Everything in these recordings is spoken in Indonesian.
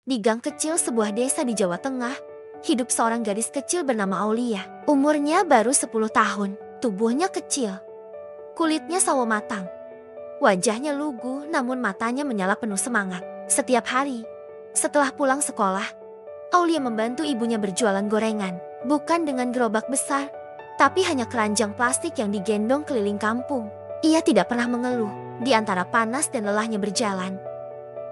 Di gang kecil sebuah desa di Jawa Tengah, hidup seorang gadis kecil bernama Aulia. Umurnya baru 10 tahun, tubuhnya kecil, kulitnya sawo matang. Wajahnya lugu namun matanya menyala penuh semangat. Setiap hari, setelah pulang sekolah, Aulia membantu ibunya berjualan gorengan. Bukan dengan gerobak besar, tapi hanya keranjang plastik yang digendong keliling kampung. Ia tidak pernah mengeluh. Di antara panas dan lelahnya berjalan,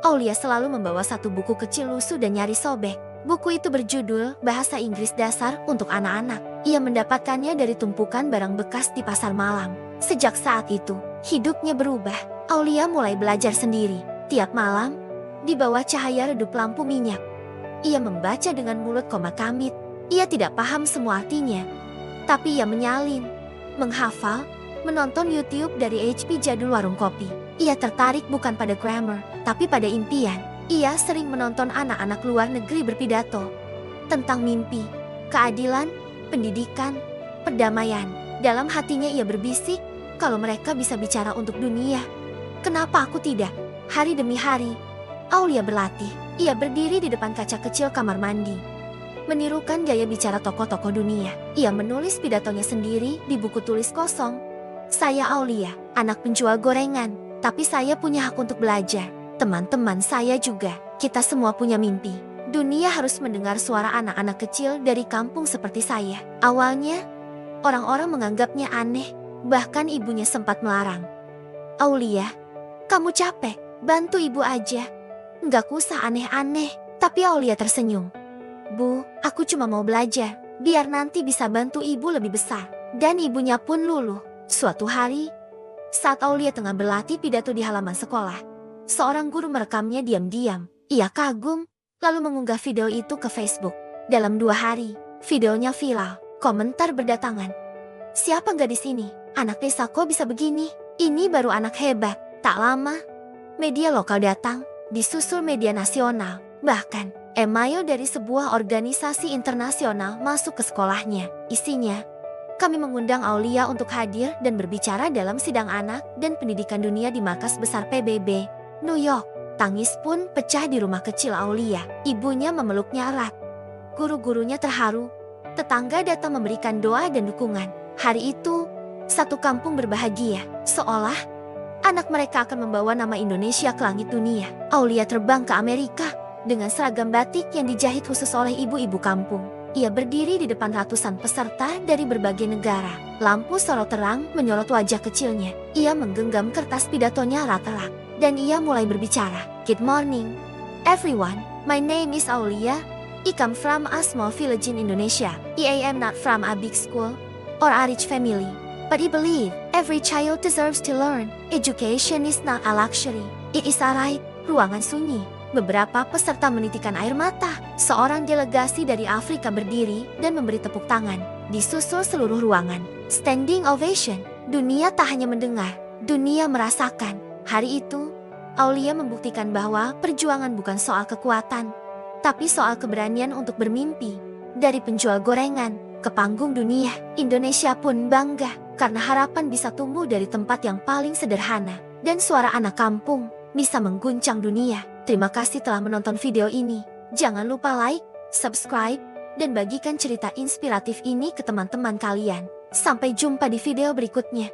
Aulia selalu membawa satu buku kecil lusuh dan nyaris sobek. Buku itu berjudul Bahasa Inggris Dasar untuk Anak-anak. Ia mendapatkannya dari tumpukan barang bekas di pasar malam. Sejak saat itu, hidupnya berubah. Aulia mulai belajar sendiri. Tiap malam, di bawah cahaya redup lampu minyak, ia membaca dengan mulut koma kamit. Ia tidak paham semua artinya, tapi ia menyalin, menghafal, menonton YouTube dari HP Jadul Warung Kopi. Ia tertarik bukan pada grammar, tapi pada impian. Ia sering menonton anak-anak luar negeri berpidato tentang mimpi, keadilan, pendidikan, perdamaian. Dalam hatinya ia berbisik, kalau mereka bisa bicara untuk dunia, kenapa aku tidak? Hari demi hari, Aulia berlatih. Ia berdiri di depan kaca kecil kamar mandi, menirukan gaya bicara tokoh-tokoh dunia. Ia menulis pidatonya sendiri di buku tulis kosong. Saya Aulia, anak penjual gorengan, tapi saya punya hak untuk belajar. Teman-teman saya juga, kita semua punya mimpi. Dunia harus mendengar suara anak-anak kecil dari kampung seperti saya. Awalnya, orang-orang menganggapnya aneh, bahkan ibunya sempat melarang. Aulia, kamu capek, bantu ibu aja. Nggak usah aneh-aneh. Tapi Aulia tersenyum. Bu, aku cuma mau belajar, biar nanti bisa bantu ibu lebih besar. Dan ibunya pun luluh. Suatu hari, saat Aulia tengah berlatih pidato di halaman sekolah, seorang guru merekamnya diam-diam. Ia kagum, lalu mengunggah video itu ke Facebook. Dalam 2 hari, videonya viral. Komentar berdatangan. Siapa gadis ini? Anak desa kok bisa begini? Ini baru anak hebat. Tak lama, media lokal datang, disusul media nasional. Bahkan, email dari sebuah organisasi internasional masuk ke sekolahnya. Isinya, kami mengundang Aulia untuk hadir dan berbicara dalam sidang anak dan pendidikan dunia di markas besar PBB, New York. Tangis pun pecah di rumah kecil Aulia. Ibunya memeluknya erat. Guru-gurunya terharu. Tetangga datang memberikan doa dan dukungan. Hari itu, satu kampung berbahagia. Seolah anak mereka akan membawa nama Indonesia ke langit dunia. Aulia terbang ke Amerika dengan seragam batik yang dijahit khusus oleh ibu-ibu kampung. Ia berdiri di depan ratusan peserta dari berbagai negara. Lampu sorot terang menyorot wajah kecilnya. Ia menggenggam kertas pidatonya erat-erat. Dan ia mulai berbicara. Good morning, everyone. My name is Aulia. I come from a small village in Indonesia. I am not from a big school or a rich family. But I believe every child deserves to learn. Education is not a luxury. It is a right. Ruangan sunyi. Beberapa peserta menitikan air mata. Seorang delegasi dari Afrika berdiri dan memberi tepuk tangan. Disusul seluruh ruangan. Standing ovation. Dunia tak hanya mendengar, dunia merasakan. Hari itu, Aulia membuktikan bahwa perjuangan bukan soal kekuatan, tapi soal keberanian untuk bermimpi. Dari penjual gorengan ke panggung dunia, Indonesia pun bangga karena harapan bisa tumbuh dari tempat yang paling sederhana. Dan suara anak kampung bisa mengguncang dunia. Terima kasih telah menonton video ini. Jangan lupa like, subscribe, dan bagikan cerita inspiratif ini ke teman-teman kalian. Sampai jumpa di video berikutnya.